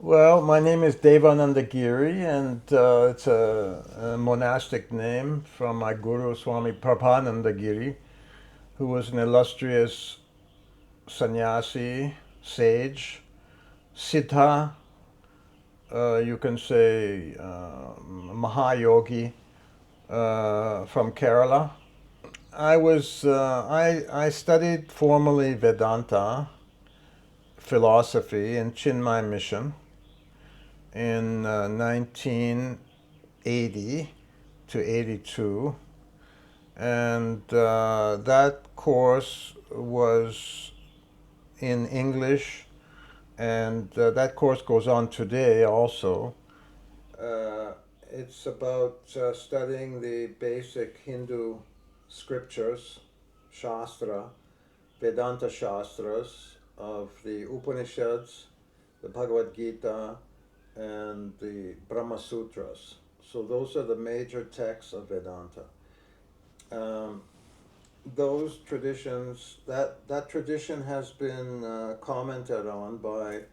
Well, my name is Devananda Giri, and it's a monastic name from my guru, Swami Prabhananda Giri, who was an illustrious sannyasi, sage, siddha, you can say Mahayogi from Kerala. I studied formally Vedanta philosophy in Chinmay Mission in 1980 to 82, and that course was in English, and that course goes on today also. Uh, it's about studying the basic Hindu scriptures, Shastra, Vedanta Shastras of the Upanishads, the Bhagavad Gita, and the Brahma Sutras. So those are the major texts of Vedanta. Um, those traditions, that tradition has been commented on by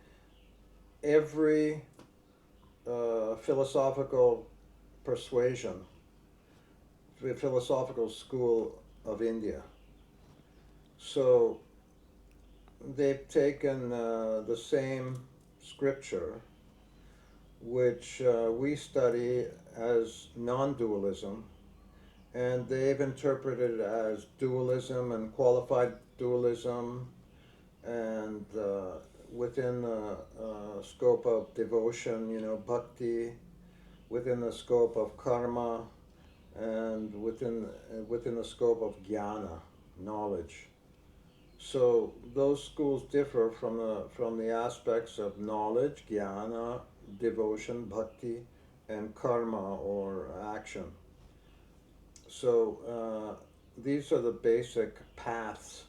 every philosophical persuasion, philosophical school of India. So they've taken the same scripture, which we study as non-dualism, and they've interpreted it as dualism and qualified dualism, and within the scope of devotion, bhakti, within the scope of karma, and within the scope of jnana, knowledge. So those schools differ from the aspects of knowledge, jnana, devotion, bhakti, and karma or action. So these are the basic paths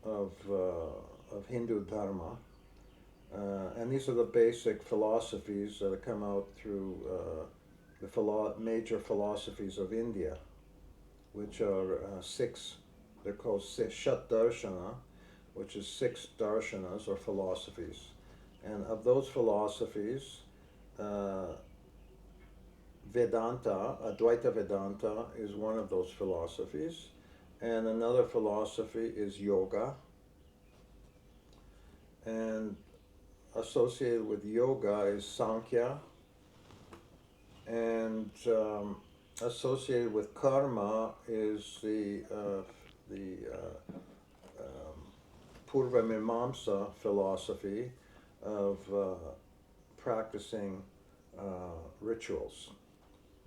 of Hindu Dharma, and these are the basic philosophies that have come out through the major philosophies of India, which are six. They're called Shat Darshana, which is six darshanas or philosophies, and of those philosophies, Vedanta, Advaita Vedanta, is one of those philosophies, and another philosophy is yoga, and associated with yoga is Samkhya, and associated with karma is the Purva Mimamsa philosophy of practicing rituals,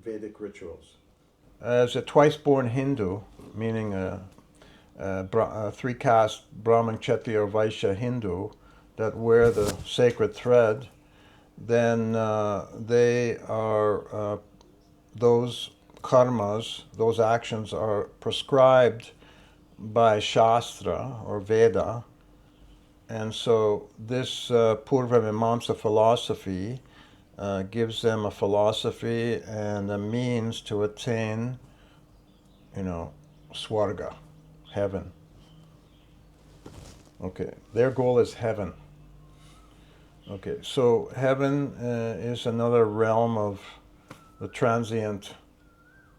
Vedic rituals. As a twice-born Hindu, meaning a three-caste Brahmin, Kshatriya, or Vaishya Hindu that wear the sacred thread, then they are those karmas, those actions are prescribed by Shastra or Veda, and so this Purva Mimamsa philosophy gives them a philosophy and a means to attain, swarga, heaven. Okay, their goal is heaven. Okay, so heaven is another realm of the transient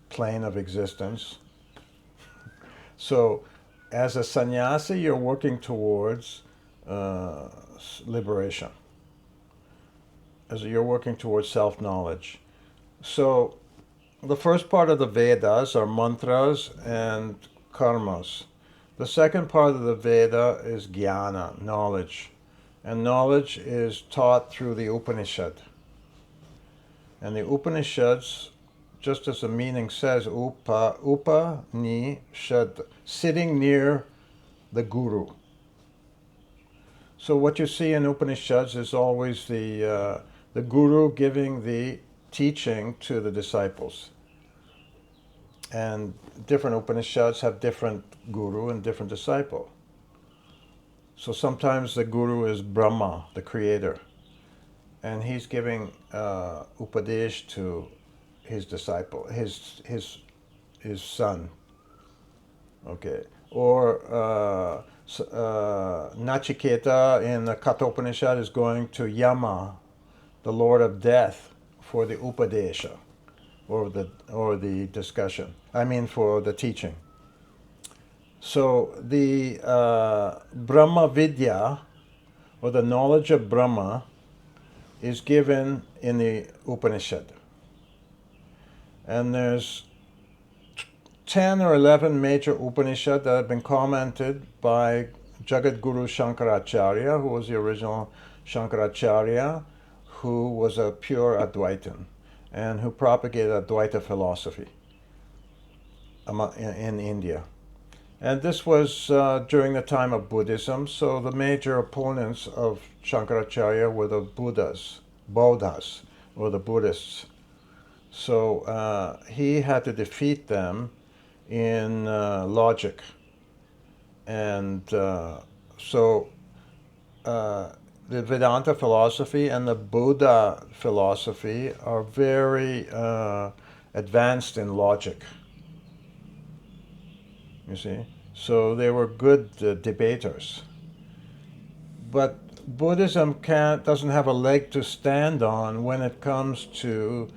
plane of existence. So, as a sannyasi, you're working towards liberation. As you're working towards self-knowledge. So, the first part of the Vedas are mantras and karmas. The second part of the Veda is jnana, knowledge. And knowledge is taught through the Upanishad. And the Upanishads, just as the meaning says, Upanishad, sitting near the Guru. So what you see in Upanishads is always the Guru giving the teaching to the disciples. And different Upanishads have different Guru and different disciple. So sometimes the Guru is Brahma, the creator, and he's giving Upadesh to his disciple, his son. Okay. Or Nachiketa in the Katha Upanishad is going to Yama, the Lord of Death for the Upadesha, or the discussion. I mean, for the teaching. So the Brahma Vidya, or the knowledge of Brahma, is given in the Upanishad. And there's 10 or 11 major Upanishads that have been commented by Jagat Guru Shankaracharya, who was the original Shankaracharya, who was a pure Advaitin and who propagated Advaita philosophy in India. And this was during the time of Buddhism, so the major opponents of Shankaracharya were the Bodhas, or the Buddhists. So he had to defeat them in logic. And so the Vedanta philosophy and the Buddha philosophy are very advanced in logic. You see? So they were good debaters. But Buddhism doesn't have a leg to stand on when it comes to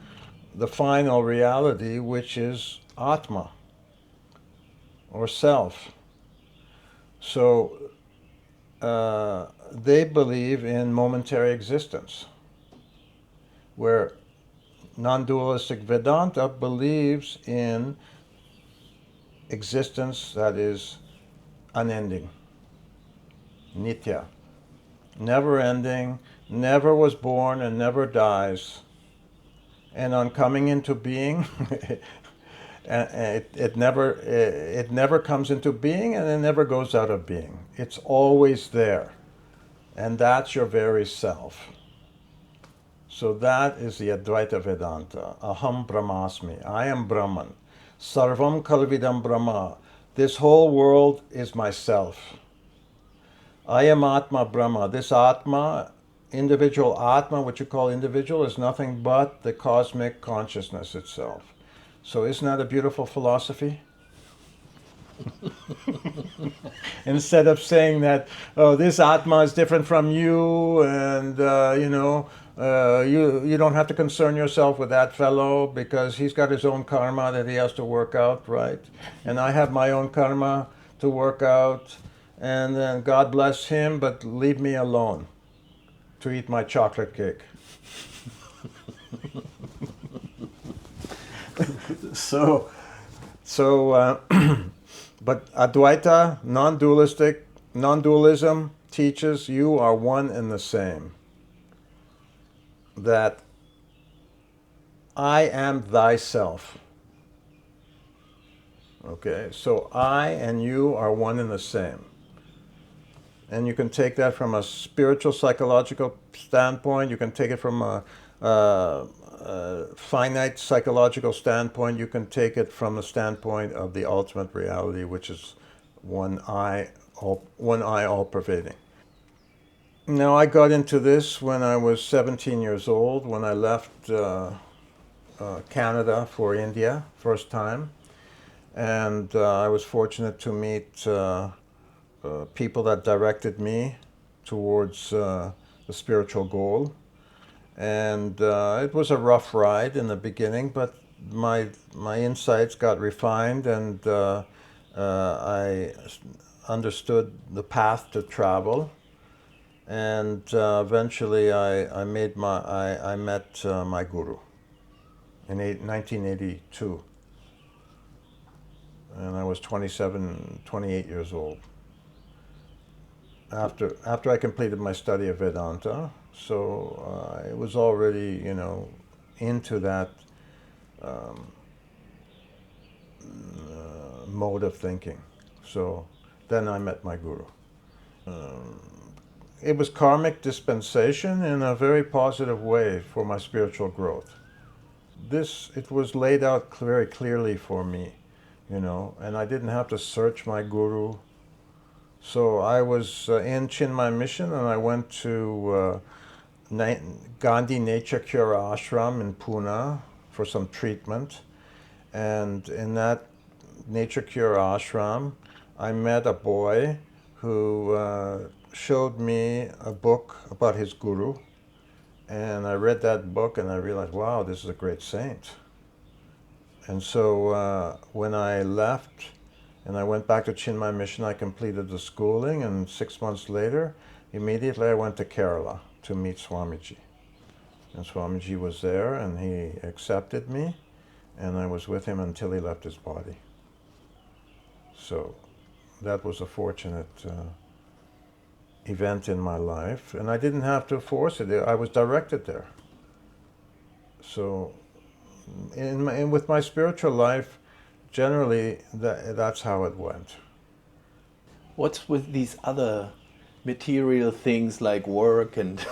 the final reality, which is Atma, or self. So they believe in momentary existence, where non-dualistic Vedanta believes in existence that is unending, nitya, never ending, never was born and never dies. And on coming into being, it never comes into being, and it never goes out of being. It's always there. And that's your very self. So that is the Advaita Vedanta. Aham Brahmasmi. I am Brahman. Sarvam Kalvidam Brahma. This whole world is myself. I am Atma Brahma. This Atma, individual Atma, what you call individual, is nothing but the cosmic consciousness itself. So isn't that a beautiful philosophy? Instead of saying that, oh, this Atma is different from you, and you don't have to concern yourself with that fellow because he's got his own karma that he has to work out, right? And I have my own karma to work out, and then God bless him, but leave me alone to eat my chocolate cake. But Advaita, non-dualism teaches you are one and the same. That I am thyself. Okay, so I and you are one and the same. And you can take that from a spiritual, psychological standpoint. You can take it from a finite psychological standpoint. You can take it from the standpoint of the ultimate reality, which is one eye, all pervading. Now, I got into this when I was 17 years old, when I left Canada for India, first time. And I was fortunate to meet people that directed me towards the spiritual goal. And it was a rough ride in the beginning, but my insights got refined, and I understood the path to travel. And eventually I met my guru in 1982. And I was 28 years old. After I completed my study of Vedanta, so I was already, into that mode of thinking. So then I met my guru. It was karmic dispensation in a very positive way for my spiritual growth. It was laid out very clearly for me, and I didn't have to search my guru. So I was in Chinmay Mission, and I went to Gandhi Nature Cure Ashram in Pune for some treatment. And in that Nature Cure Ashram, I met a boy who showed me a book about his guru. And I read that book and I realized, wow, this is a great saint. And so when I left and I went back to Chinmay Mission, I completed the schooling, and 6 months later, immediately I went to Kerala to meet Swamiji. And Swamiji was there and he accepted me, and I was with him until he left his body. So that was a fortunate event in my life, and I didn't have to force it. I was directed there. So with my spiritual life, generally that's how it went. What's with these other material things like work and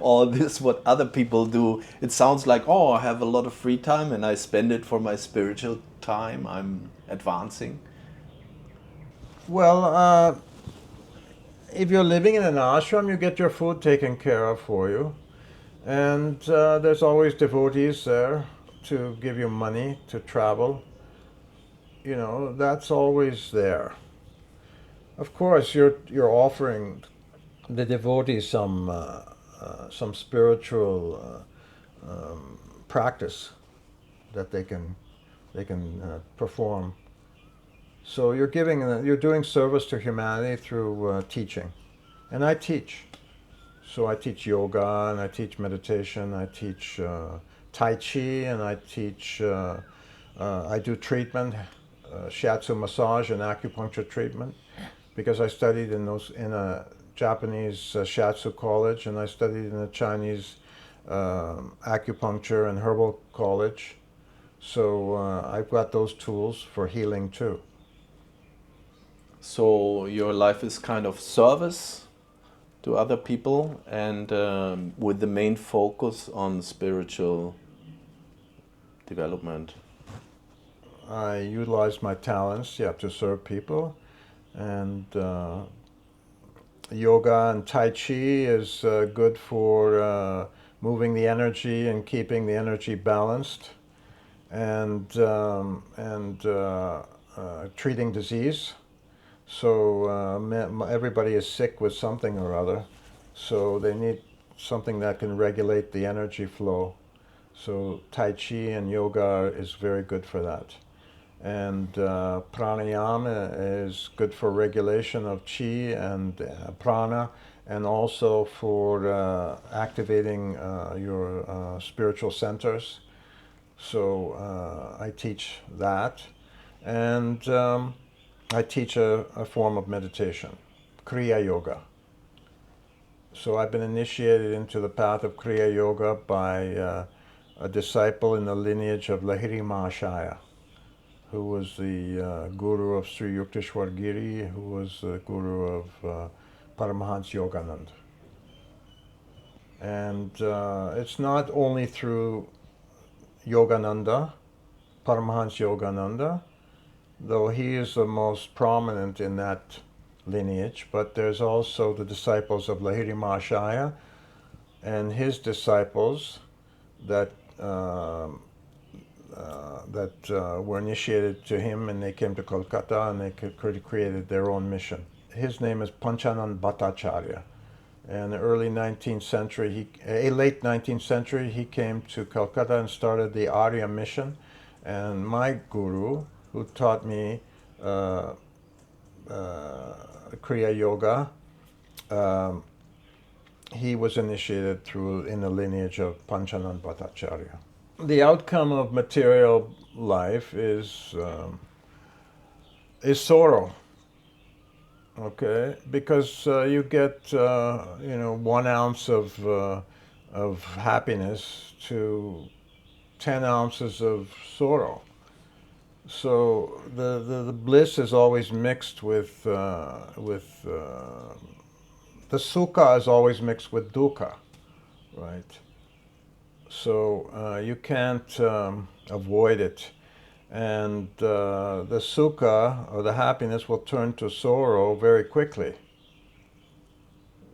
all this, what other people do? It sounds like, oh, I have a lot of free time and I spend it for my spiritual time. I'm advancing. Well, if you're living in an ashram, you get your food taken care of for you. And there's always devotees there to give you money to travel. You know, that's always there. Of course, you're offering the devotees some spiritual practice that they can perform. So you're doing service to humanity through teaching, and I teach. So I teach yoga, and I teach meditation, I teach Tai Chi, and I teach, I do treatment, shiatsu massage and acupuncture treatment, because I studied in a Japanese shiatsu college, and I studied in a Chinese acupuncture and herbal college. So I've got those tools for healing too. So your life is kind of service to other people, and with the main focus on spiritual development. I utilize my talents, to serve people, and yoga and Tai Chi is good for moving the energy and keeping the energy balanced, and treating disease. So everybody is sick with something or other, so they need something that can regulate the energy flow. So Tai Chi and yoga is very good for that. And Pranayama is good for regulation of Chi and Prana, and also for activating your spiritual centers. So I teach that. And I teach a form of meditation, Kriya Yoga. So I've been initiated into the path of Kriya Yoga by a disciple in the lineage of Lahiri Mahasaya, who was the guru of Sri Yukteswar Giri, who was the guru of Paramahansa Yogananda. And it's not only through Yogananda, Paramahansa Yogananda, though he is the most prominent in that lineage, but there's also the disciples of Lahiri Mahasaya and his disciples that were initiated to him, and they came to Kolkata and they created their own mission. His name is Panchanand Bhattacharya. In the early 19th century, late 19th century, he came to Calcutta and started the Arya mission. And my guru, who taught me Kriya Yoga, he was initiated in the lineage of Panchanand Bhattacharya. The outcome of material life is sorrow. Okay, because you get 1 ounce of happiness to 10 ounces of sorrow. So the bliss is always mixed with the sukha is always mixed with dukkha, right? So you can't avoid it. And the sukha, or the happiness, will turn to sorrow very quickly.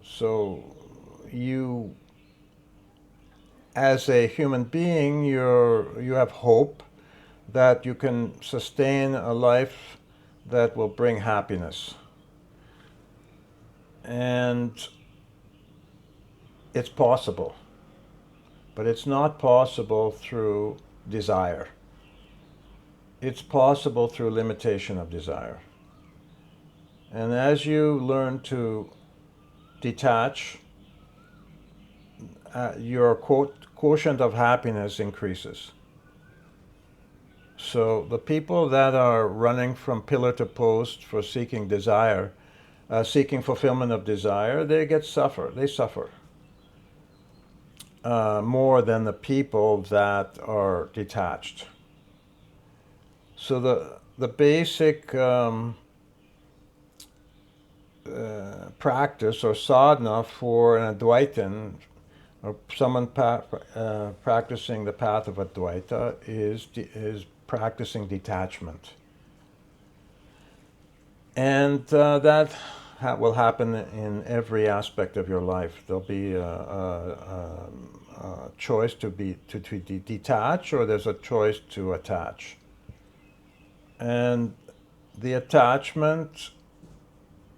So you, as a human being, you have hope that you can sustain a life that will bring happiness. And it's possible, but it's not possible through desire. It's possible through limitation of desire. And as you learn to detach, your quotient of happiness increases. So the people that are running from pillar to post for seeking desire, seeking fulfillment of desire, they suffer more than the people that are detached. So the basic practice or sadhana for an Advaitin, or someone practicing the path of Advaita, is practicing detachment. And that will happen in every aspect of your life. There'll be a choice to detach, or there's a choice to attach. And the attachment,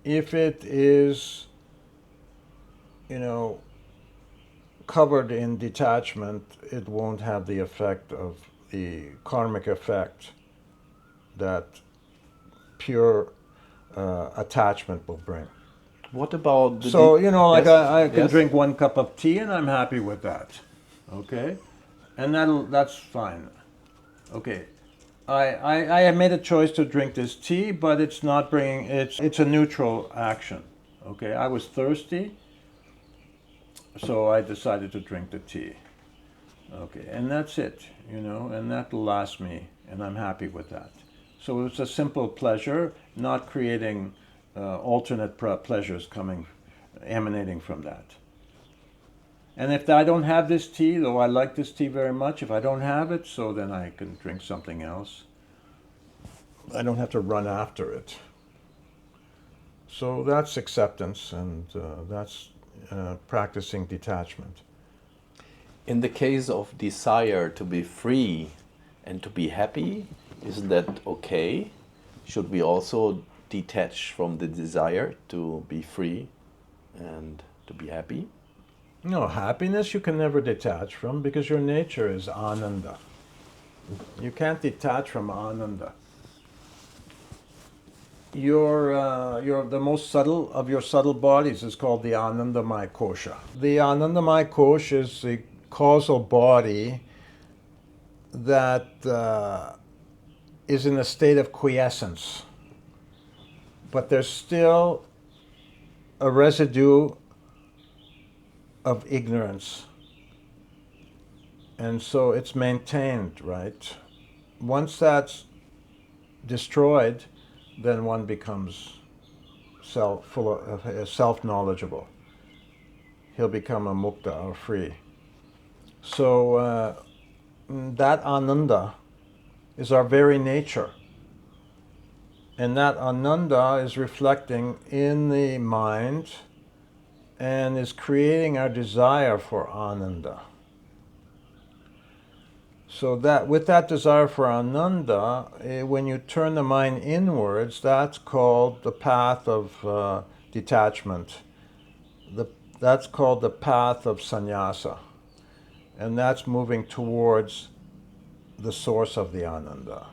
if it is, covered in detachment, it won't have the effect of the karmic effect that pure attachment will bring. What about the So, like yes? I can Yes? drink one cup of tea and I'm happy with that. Okay? And that's fine. Okay. I have made a choice to drink this tea, but it's not bringing, it's a neutral action. Okay? I was thirsty, so I decided to drink the tea. Okay, and that's it, and that'll last me, and I'm happy with that. So it's a simple pleasure, not creating alternate pleasures emanating from that. And if I don't have this tea, though I like this tea very much, if I don't have it, so then I can drink something else. I don't have to run after it. So that's acceptance, and that's practicing detachment. In the case of desire to be free and to be happy, isn't that okay? Should we also detach from the desire to be free and to be happy? No, happiness you can never detach from, because your nature is Ananda. You can't detach from Ananda. The most subtle of your subtle bodies is called the Anandamaya Kosha. The Anandamaya Kosha is the causal body that is in a state of quiescence, but there's still a residue of ignorance, and so it's maintained, right? Once that's destroyed, then one becomes self-knowledgeable. He'll become a mukta, or free. So that Ananda is our very nature. And that Ananda is reflecting in the mind and is creating our desire for Ananda. So that with that desire for Ananda, when you turn the mind inwards, that's called the path of detachment. That's called the path of sannyasa. And that's moving towards the source of the Ananda.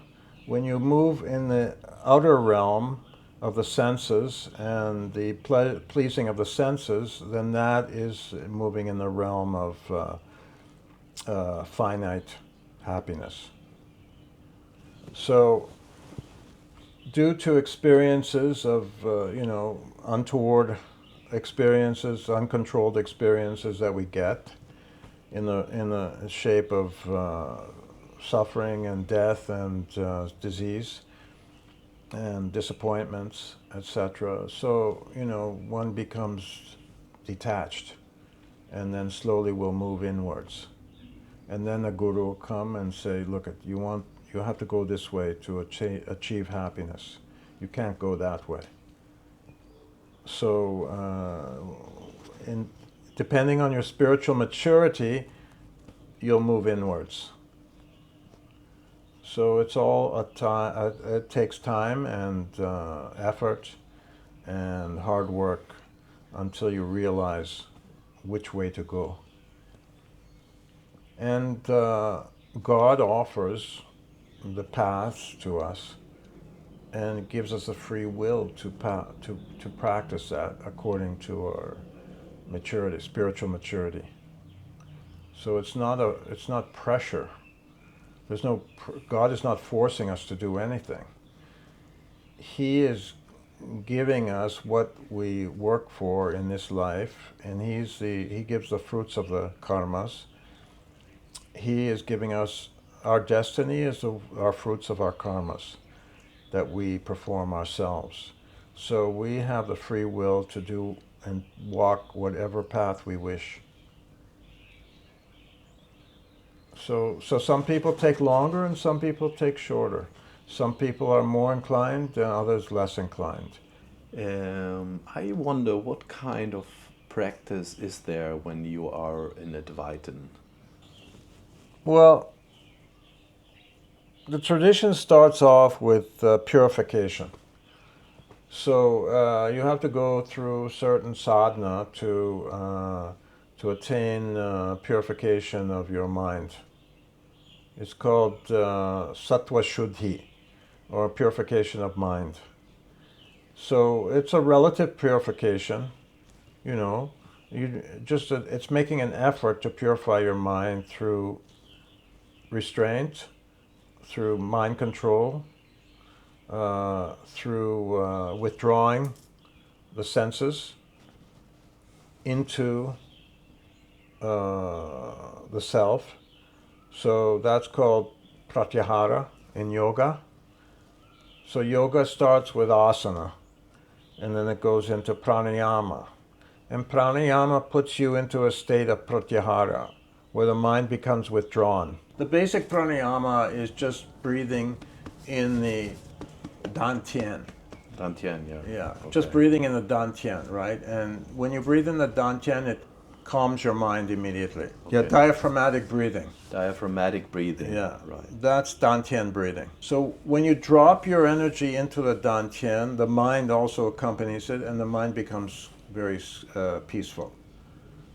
When you move in the outer realm of the senses and the pleasing of the senses, then that is moving in the realm of finite happiness. So, due to experiences of, untoward experiences, uncontrolled experiences that we get in the shape of suffering and death and disease and disappointments, etc. So, one becomes detached, and then slowly will move inwards. And then a guru will come and say, look, you have to go this way to achieve happiness. You can't go that way. So, depending on your spiritual maturity, you'll move inwards. So it's all it takes time and effort and hard work until you realize which way to go. And God offers the path to us and gives us a free will to practice that according to our maturity, spiritual maturity. So it's not pressure. God is not forcing us to do anything. He is giving us what we work for in this life, and He gives the fruits of the karmas. He is giving us our destiny is our fruits of our karmas that we perform ourselves. So we have the free will to do and walk whatever path we wish. So some people take longer and some people take shorter. Some people are more inclined and others less inclined. I wonder what kind of practice is there when you are in Advaitin? Well, the tradition starts off with purification. So you have to go through certain sadhana to attain purification of your mind. It's called sattva shuddhi, or purification of mind. So it's a relative purification, you know. It's making an effort to purify your mind through restraint, through mind control, through withdrawing the senses into the self. So that's called Pratyahara in yoga. So yoga starts with asana, and then it goes into Pranayama. And Pranayama puts you into a state of Pratyahara, where the mind becomes withdrawn. The basic Pranayama is just breathing in the Dantean. Dantean, yeah. Yeah, Okay. just breathing in the Dantean, right? And when you breathe in the Dantean, it calms your mind immediately. Okay. Yeah, diaphragmatic breathing. Diaphragmatic breathing. Yeah, Right. that's Dantian breathing. So when you drop your energy into the Dantian, the mind also accompanies it, and the mind becomes very peaceful.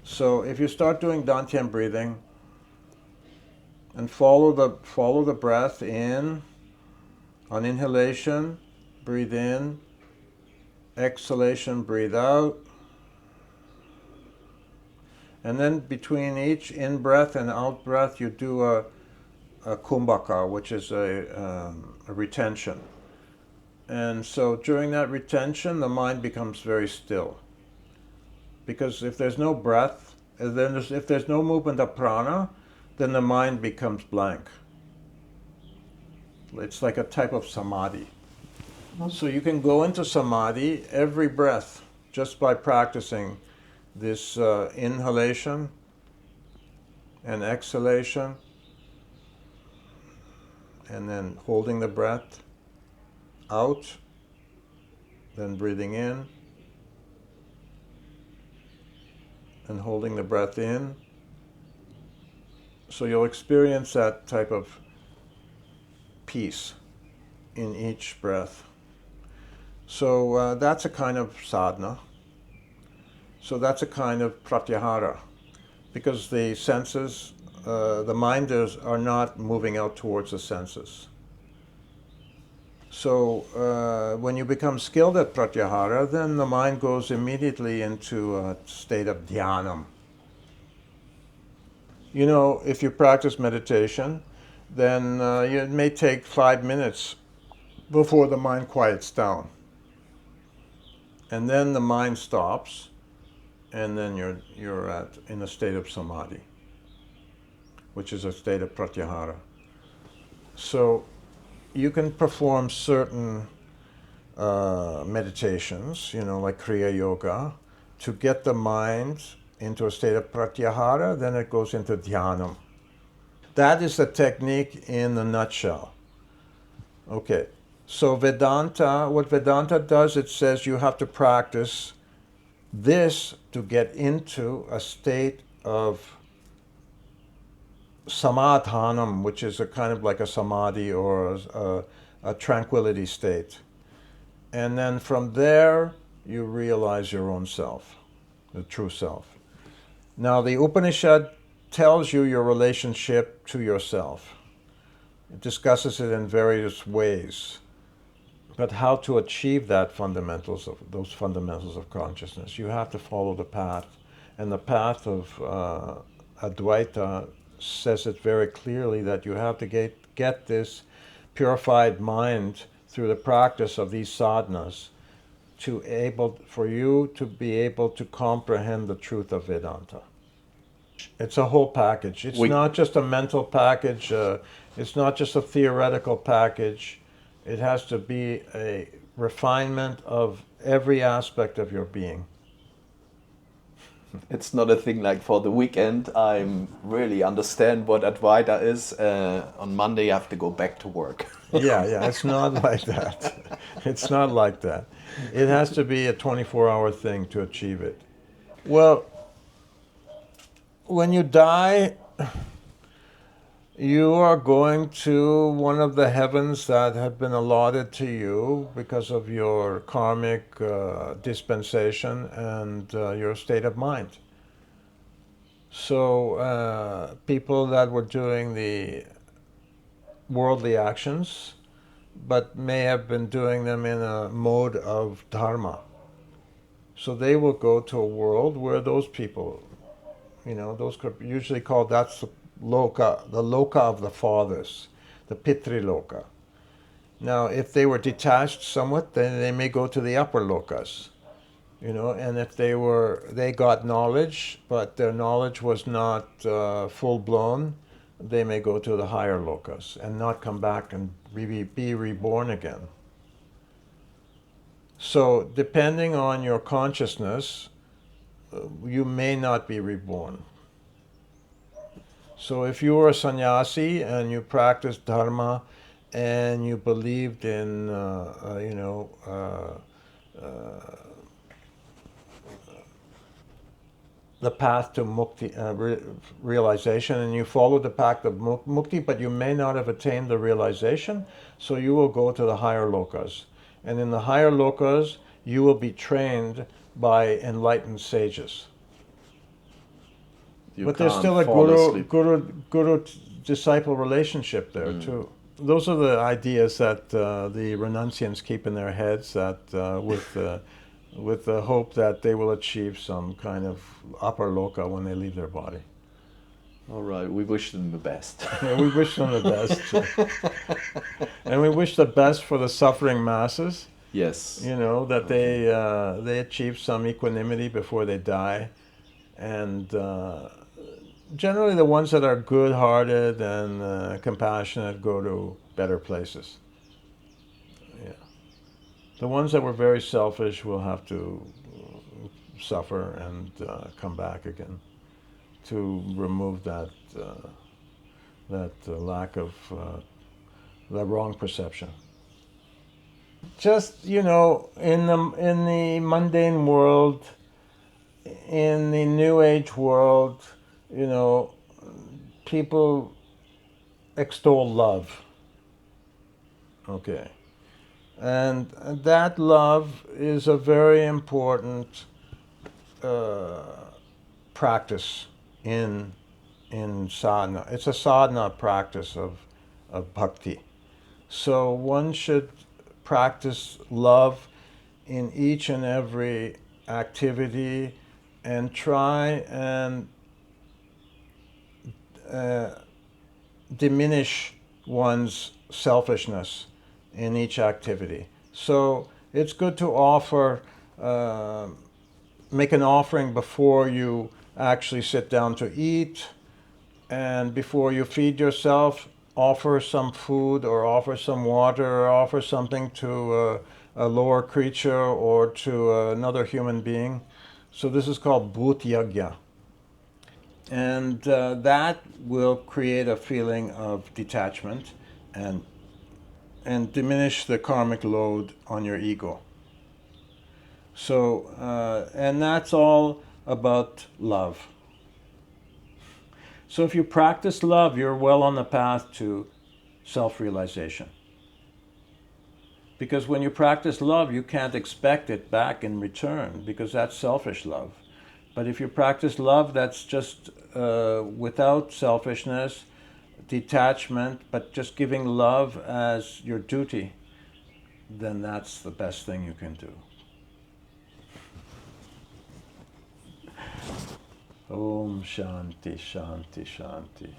So if you start doing Dantian breathing, and follow the breath in, on inhalation, breathe in, exhalation, breathe out. And then between each in-breath and out-breath, you do a kumbhaka, which is a retention. And so during that retention, the mind becomes very still. Because if there's no breath, if there's no movement of prana, then the mind becomes blank. It's like a type of samadhi. So you can go into samadhi every breath just by practicing this inhalation and exhalation, and then holding the breath out, then breathing in, and holding the breath in. So you'll experience that type of peace in each breath. So that's a kind of sadhana. So that's a kind of pratyahara, because the senses, the mind are not moving out towards the senses. So when you become skilled at pratyahara, then the mind goes immediately into a state of dhyanam. You know, if you practice meditation, then it may take 5 minutes before the mind quiets down. And then the mind stops, and then you're in a state of samadhi, which is a state of pratyahara. So you can perform certain meditations, you know, like Kriya Yoga, to get the mind into a state of pratyahara, then it goes into dhyanam. That is the technique in a nutshell. Okay, so Vedanta, what Vedanta does, it says you have to practice this to get into a state of samadhanam, which is a kind of like a samadhi or a tranquility state. And then from there, you realize your own self, the true self. Now, the Upanishad tells you your relationship to yourself. It discusses it in various ways. But how to achieve those fundamentals of consciousness, you have to follow the path. And the path of Advaita says it very clearly that you have to get this purified mind through the practice of these sadhanas for you to be able to comprehend the truth of Vedanta. It's a whole package. It's not just a mental package. It's not just a theoretical package. It has to be a refinement of every aspect of your being. It's not a thing like for the weekend I really understand what Advaita is. On Monday I have to go back to work. Yeah, it's not like that. It's not like that. It has to be a 24-hour thing to achieve it. Well, when you die, you are going to one of the heavens that have been allotted to you because of your karmic dispensation and your state of mind. So people that were doing the worldly actions, but may have been doing them in a mode of dharma. So they will go to a world where those people, those are usually called, that's the loka of the fathers, the Pitri Loka. Now, if they were detached somewhat, then they may go to the upper lokas, and if they got knowledge, but their knowledge was not full-blown, they may go to the higher lokas and not come back and be reborn again. So, depending on your consciousness, you may not be reborn. So if you were a sannyasi and you practiced dharma and you believed in, the path to mukti, realization, and you followed the path of mukti, but you may not have attained the realization, so you will go to the higher lokas. And in the higher lokas, you will be trained by enlightened sages. But there's still a guru-disciple relationship there too. Those are the ideas that the renunciants keep in their heads, that with the hope that they will achieve some kind of upper loka when they leave their body. All right, we wish them the best. Yeah, we wish them the best. And we wish the best for the suffering masses. Yes. That they achieve some equanimity before they die. And generally the ones that are good-hearted and compassionate go to better places. Yeah. The ones that were very selfish will have to suffer and come back again to remove that lack of the wrong perception. Just in the mundane world, in the New Age world, people extol love. Okay. And that love is a very important practice in sadhana. It's a sadhana practice of bhakti. So one should practice love in each and every activity and try and diminish one's selfishness in each activity. So it's good to make an offering before you actually sit down to eat, and before you feed yourself, offer some food or offer some water or offer something to a lower creature or to another human being. So this is called bhut yagya. And that will create a feeling of detachment and diminish the karmic load on your ego. So, and that's all about love. So if you practice love, you're well on the path to self-realization. Because when you practice love, you can't expect it back in return, because that's selfish love. But if you practice love, that's just without selfishness, detachment, but just giving love as your duty, then that's the best thing you can do. Om Shanti, Shanti, Shanti.